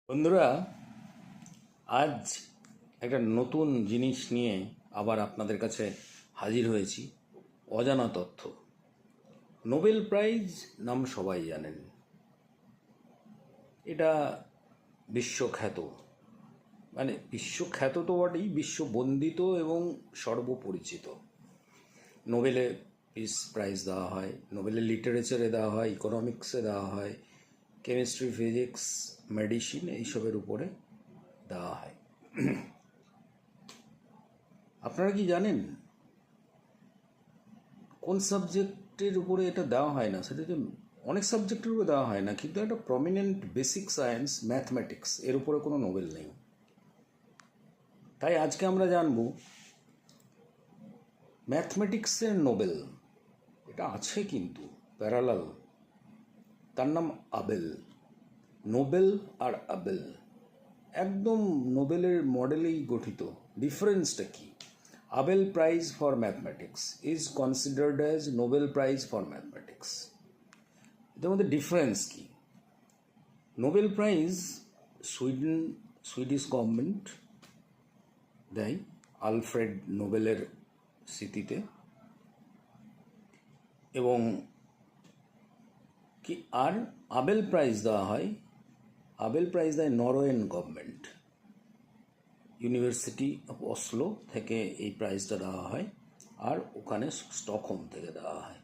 বন্ধুরা, আজ একটা নতুন জিনিস নিয়ে আবার আপনাদের কাছে হাজির হয়েছি। অজানা তথ্য। নোবেল প্রাইজ নাম সবাই জানেন, এটা বিশ্বখ্যাত, মানে বিশ্বখ্যাত তো বটেই, বিশ্ববন্দিত এবং সর্বপরিচিত। নোবেলে পিস প্রাইজ দেওয়া হয়, নোবেলের লিটারেচারে দেওয়া হয়, ইকোনমিক্সে দেওয়া হয়, কেমিস্ট্রি, ফিজিক্স, মেডিসিন এইসবের উপরে দেওয়া হয়। আপনারা কি জানেন কোন সাবজেক্টের উপরে এটা দেওয়া হয় না? সেটা যে অনেক সাবজেক্টের উপরে দেওয়া হয় না, কিন্তু একটা প্রমিনেন্ট বেসিক সায়েন্স ম্যাথমেটিক্স, এর উপরে কোনো নোবেল নেই। তাই আজকে আমরা জানব ম্যাথমেটিক্সের নোবেল এটা আছে, কিন্তু প্যারালাল। তার নাম আবেল। নোবেল আর আবেল একদম নোবেলের মডেলেই গঠিত। ডিফারেন্সটা কি? Abel prize for mathematics is considered as Nobel prize for mathematics. এদের মধ্যে ডিফারেন্স কি? নোবেল প্রাইজ সুইডিশ গভর্নমেন্ট দেয় আলফ্রেড নোবেলের স্মৃতিতে, এবং কি আর আবেল প্রাইজ দেওয়া হয়, আবেল প্রাইজ দেয় নরওয়েন গভর্নমেন্ট। ইউনিভার্সিটি অফ অসলো থেকে এই প্রাইজটা দেওয়া হয়, আর ওখানে স্টকহোম থেকে দেওয়া হয়।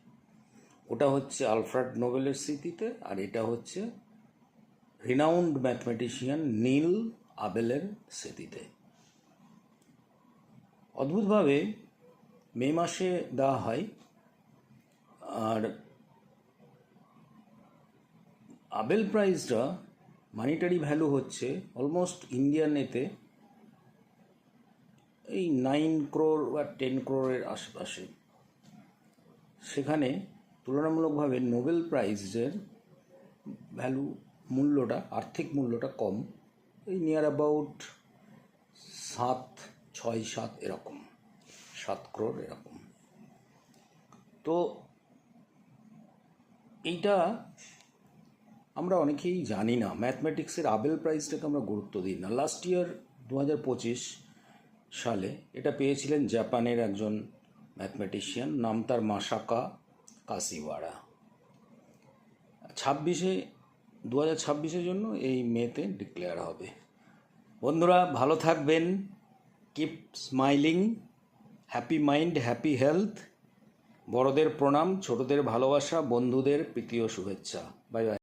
ওটা হচ্ছে আলফ্রেড নোবেলের স্মৃতিতে, আর এটা হচ্ছে রিনাউন্ড ম্যাথমেটিশিয়ান নীল আবেলের স্মৃতিতে। অদ্ভুতভাবে মে মাসে দেওয়া হয়, আর আবেল প্রাইজটা মানিটারি ভ্যালু হচ্ছে অলমোস্ট ইন্ডিয়ান এতে এই 9 crore বা 10 crore আশেপাশে। সেখানে তুলনামূলকভাবে নোবেল প্রাইজের ভ্যালু, মূল্যটা, আর্থিক মূল্যটা কম, এই নিয়ার অ্যাবাউট 7-6-7 এরকম, 7 crore এরকম। তো এইটা আমরা অনেকেই জানি না, ম্যাথমেটিক্সের আবেল প্রাইজটাকে আমরা গুরুত্ব দিই না। লাস্ট ইয়ার 2025 সালে এটা পেয়েছিলেন জাপানের একজন ম্যাথমেটিশিয়ান, নাম তার মাসাকা কাশিওয়ারা। 2026-এর জন্য এই মেতে ডিক্লেয়ার হবে। বন্ধুরা, ভালো থাকবেন, keep smiling, happy mind, happy health. বড়দের প্রণাম, ছোটদের ভালোবাসা, বন্ধুদের প্রীতি ও শুভেচ্ছা। Bye bye.